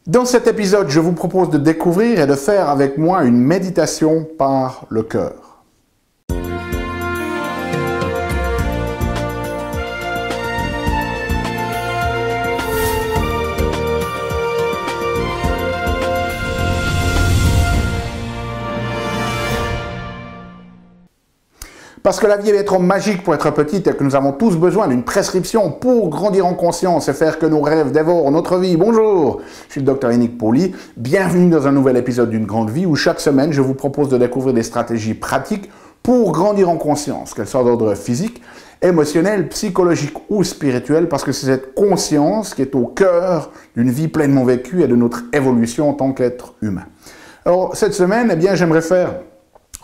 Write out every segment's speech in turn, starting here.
Dans cet épisode, je vous propose de découvrir et de faire avec moi une méditation par le cœur. Parce que la vie est trop magique pour être petite et que nous avons tous besoin d'une prescription pour grandir en conscience et faire que nos rêves dévorent notre vie. Bonjour, je suis le Dr Yannick Pauly. Bienvenue dans un nouvel épisode d'une grande vie où chaque semaine je vous propose de découvrir des stratégies pratiques pour grandir en conscience, qu'elles soient d'ordre physique, émotionnel, psychologique ou spirituel, parce que c'est cette conscience qui est au cœur d'une vie pleinement vécue et de notre évolution en tant qu'être humain. Alors cette semaine, j'aimerais faire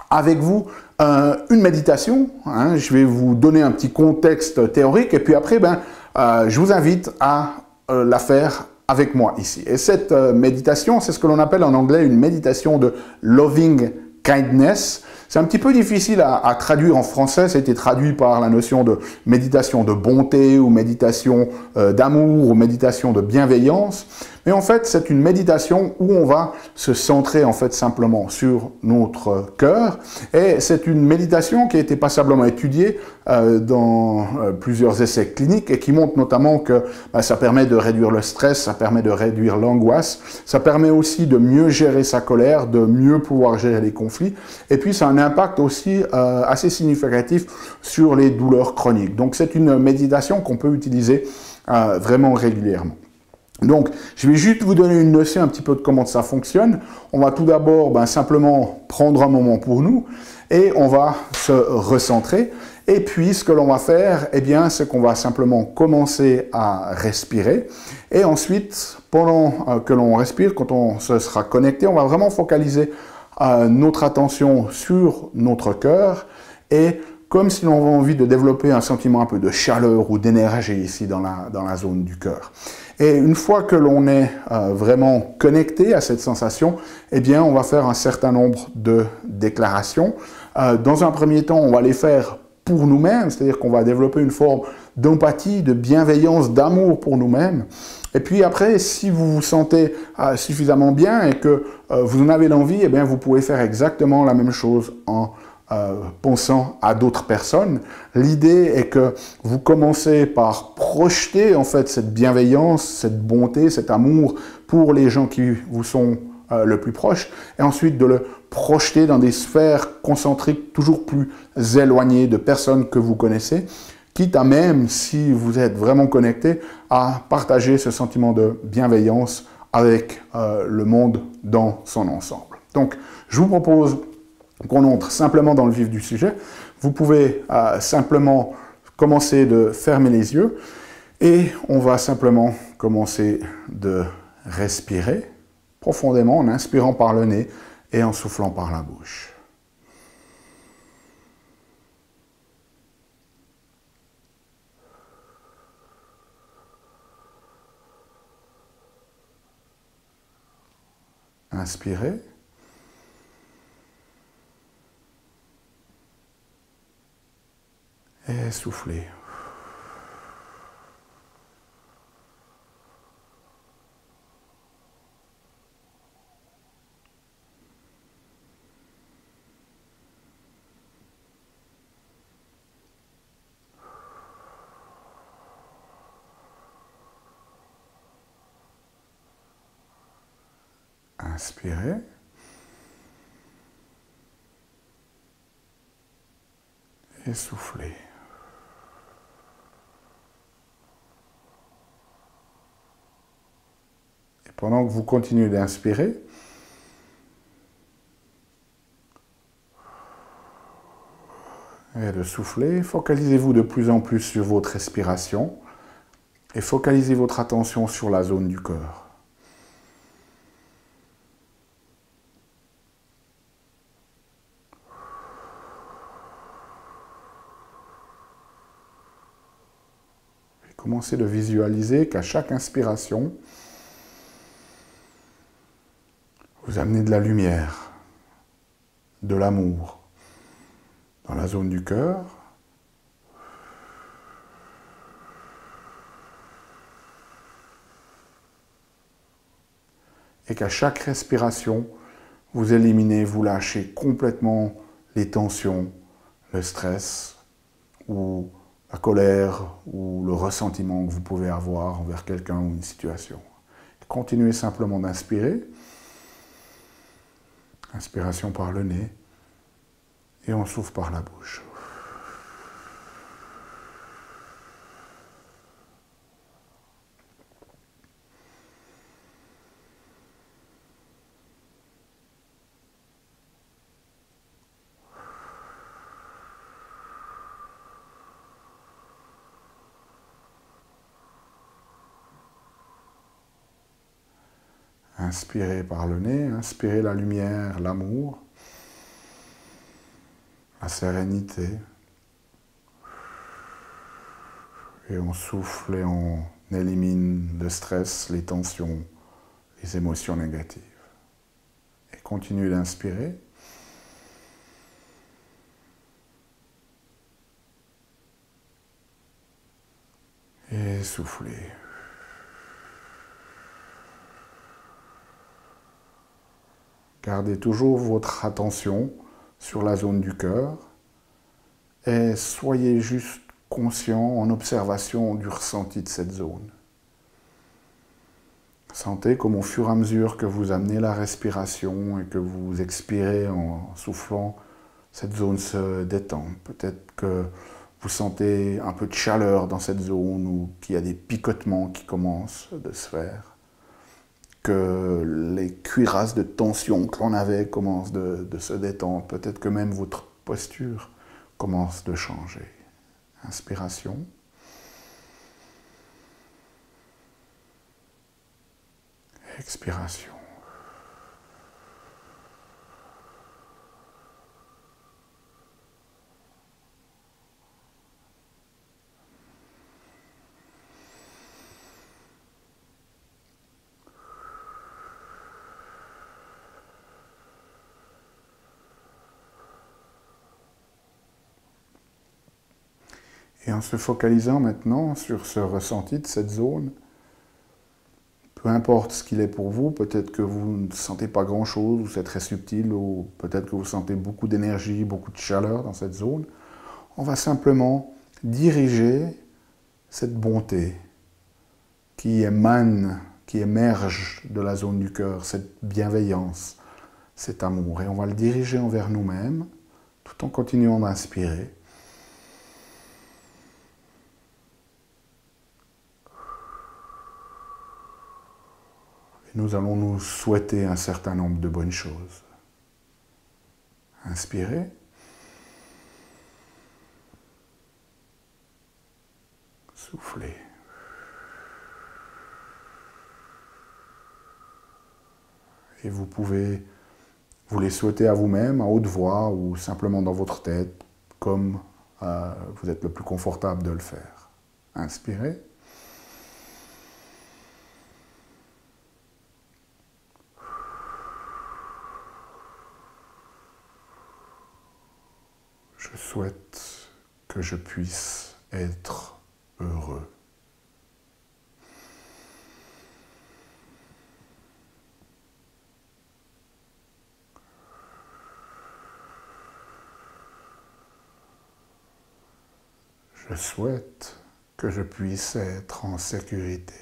avec vous une méditation. Je vais vous donner un petit contexte théorique et puis après, je vous invite à la faire avec moi ici. Et cette méditation, c'est ce que l'on appelle en anglais une méditation de loving kindness. C'est un petit peu difficile à traduire en français, ça a été traduit par la notion de méditation de bonté ou méditation d'amour ou méditation de bienveillance. Mais en fait, c'est une méditation où on va se centrer en fait simplement sur notre cœur. Et c'est une méditation qui a été passablement étudiée dans plusieurs essais cliniques et qui montre notamment que ça permet de réduire le stress, ça permet de réduire l'angoisse, ça permet aussi de mieux gérer sa colère, de mieux pouvoir gérer les conflits. Et puis, ça a un impact aussi assez significatif sur les douleurs chroniques. Donc, c'est une méditation qu'on peut utiliser vraiment régulièrement. Donc, je vais juste vous donner une notion un petit peu de comment ça fonctionne. On va tout d'abord simplement prendre un moment pour nous et on va se recentrer. Et puis, ce que l'on va faire, c'est qu'on va simplement commencer à respirer. Et ensuite, pendant que l'on respire, quand on se sera connecté, on va vraiment focaliser notre attention sur notre cœur et comme si l'on avait envie de développer un sentiment un peu de chaleur ou d'énergie ici dans la zone du cœur. Et une fois que l'on est vraiment connecté à cette sensation, on va faire un certain nombre de déclarations. Dans un premier temps, on va les faire pour nous-mêmes, c'est-à-dire qu'on va développer une forme d'empathie, de bienveillance, d'amour pour nous-mêmes. Et puis après, si vous vous sentez suffisamment bien et que vous en avez l'envie, vous pouvez faire exactement la même chose en pensant à d'autres personnes. L'idée est que vous commencez par projeter en fait cette bienveillance, cette bonté, cet amour pour les gens qui vous sont le plus proches et ensuite de le projeter dans des sphères concentriques toujours plus éloignées de personnes que vous connaissez, quitte à même, si vous êtes vraiment connecté, à partager ce sentiment de bienveillance avec le monde dans son ensemble. Donc, je vous propose qu'on entre simplement dans le vif du sujet. Vous pouvez simplement commencer de fermer les yeux et on va simplement commencer de respirer profondément en inspirant par le nez et en soufflant par la bouche. Inspirez. Et soufflez. Inspirez. Et soufflez. Et pendant que vous continuez d'inspirer, et de souffler, focalisez-vous de plus en plus sur votre respiration et focalisez votre attention sur la zone du cœur. Commencez de visualiser qu'à chaque inspiration, vous amenez de la lumière, de l'amour dans la zone du cœur. et qu'à chaque respiration, vous éliminez, vous lâchez complètement les tensions, le stress ou la colère ou le ressentiment que vous pouvez avoir envers quelqu'un ou une situation. Continuez simplement d'inspirer. Inspiration par le nez et on souffle par la bouche. Inspirez par le nez, inspirez la lumière, l'amour, la sérénité. Et on souffle et on élimine le stress, les tensions, les émotions négatives. Et continuez d'inspirer. Et soufflez. Gardez toujours votre attention sur la zone du cœur et soyez juste conscient en observation du ressenti de cette zone. Sentez comme au fur et à mesure que vous amenez la respiration et que vous expirez en soufflant, cette zone se détend. Peut-être que vous sentez un peu de chaleur dans cette zone ou qu'il y a des picotements qui commencent de se faire. Que les cuirasses de tension que l'on avait commencent de se détendre. Peut-être que même votre posture commence de changer. Inspiration. Expiration. Et en se focalisant maintenant sur ce ressenti de cette zone, peu importe ce qu'il est pour vous, peut-être que vous ne sentez pas grand-chose, ou c'est très subtil, ou peut-être que vous sentez beaucoup d'énergie, beaucoup de chaleur dans cette zone, on va simplement diriger cette bonté qui émane, qui émerge de la zone du cœur, cette bienveillance, cet amour. Et on va le diriger envers nous-mêmes, tout en continuant d'inspirer. Nous allons nous souhaiter un certain nombre de bonnes choses. Inspirez. Soufflez. Et vous pouvez vous les souhaiter à vous-même, à haute voix ou simplement dans votre tête, comme vous êtes le plus confortable de le faire. Inspirez. Je souhaite que je puisse être heureux. Je souhaite que je puisse être en sécurité.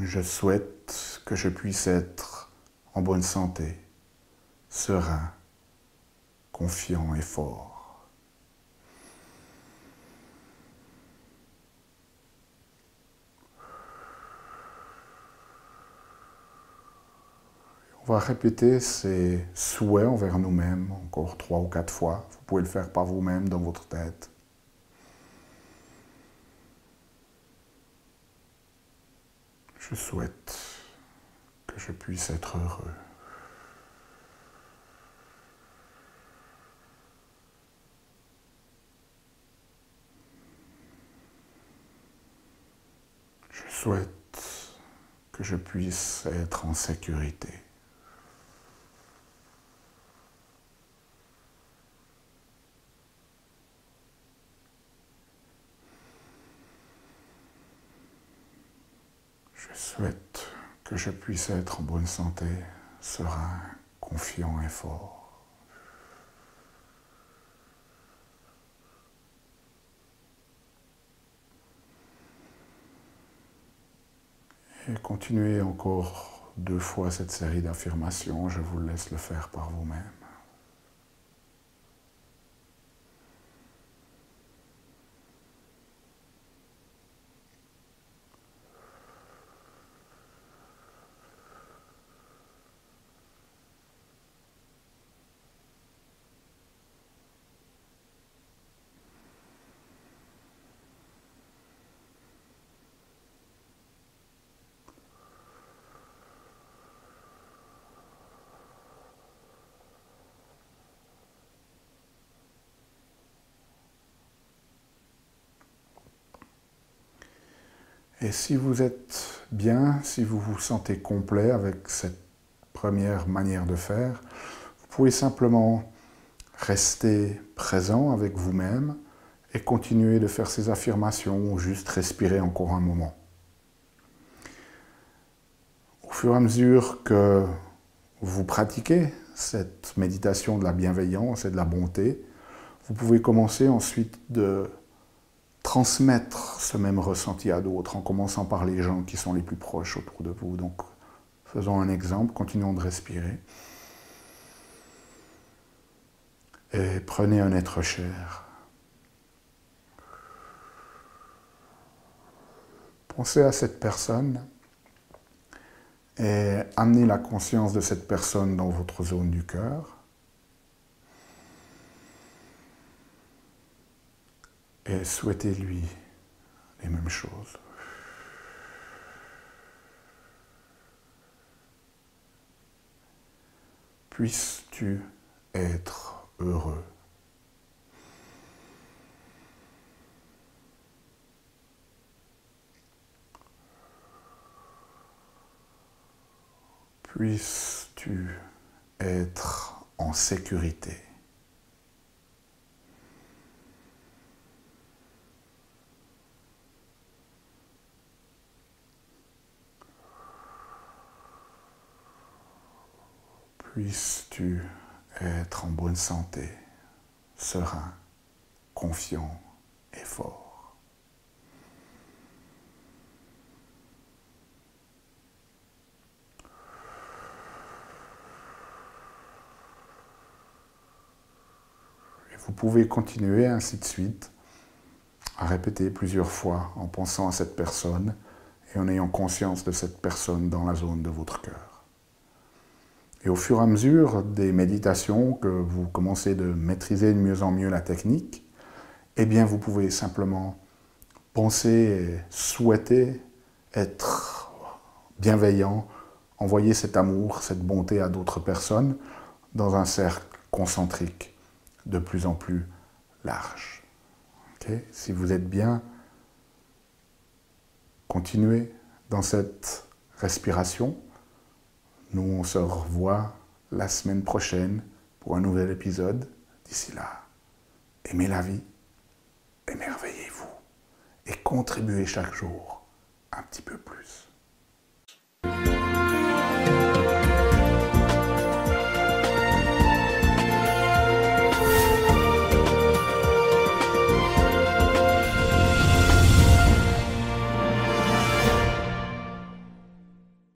Je souhaite que je puisse être en bonne santé, serein, confiant et fort. On va répéter ces souhaits envers nous-mêmes encore 3 ou 4 fois. Vous pouvez le faire par vous-même dans votre tête. Je souhaite que je puisse être heureux. Je souhaite que je puisse être en sécurité. Je souhaite que je puisse être en bonne santé, serein, confiant et fort. Et continuez encore 2 fois cette série d'affirmations, je vous laisse le faire par vous-même. Et si vous êtes bien, si vous vous sentez complet avec cette première manière de faire, vous pouvez simplement rester présent avec vous-même et continuer de faire ces affirmations ou juste respirer encore un moment. Au fur et à mesure que vous pratiquez cette méditation de la bienveillance et de la bonté, vous pouvez commencer ensuite de transmettre ce même ressenti à d'autres en commençant par les gens qui sont les plus proches autour de vous. Donc, faisons un exemple, continuons de respirer. Et prenez un être cher. Pensez à cette personne et amenez la conscience de cette personne dans votre zone du cœur. Et souhaitez-lui les mêmes choses. Puisses-tu être heureux. Puisses-tu être en sécurité. Puisses-tu être en bonne santé, serein, confiant et fort. Et vous pouvez continuer ainsi de suite à répéter plusieurs fois en pensant à cette personne et en ayant conscience de cette personne dans la zone de votre cœur. Et au fur et à mesure des méditations que vous commencez de maîtriser de mieux en mieux la technique, eh bien vous pouvez simplement penser et souhaiter être bienveillant, envoyer cet amour, cette bonté à d'autres personnes dans un cercle concentrique de plus en plus large. Okay? Si vous êtes bien, continuez dans cette respiration. Nous, on se revoit la semaine prochaine pour un nouvel épisode. D'ici là, aimez la vie, émerveillez-vous et contribuez chaque jour un petit peu plus.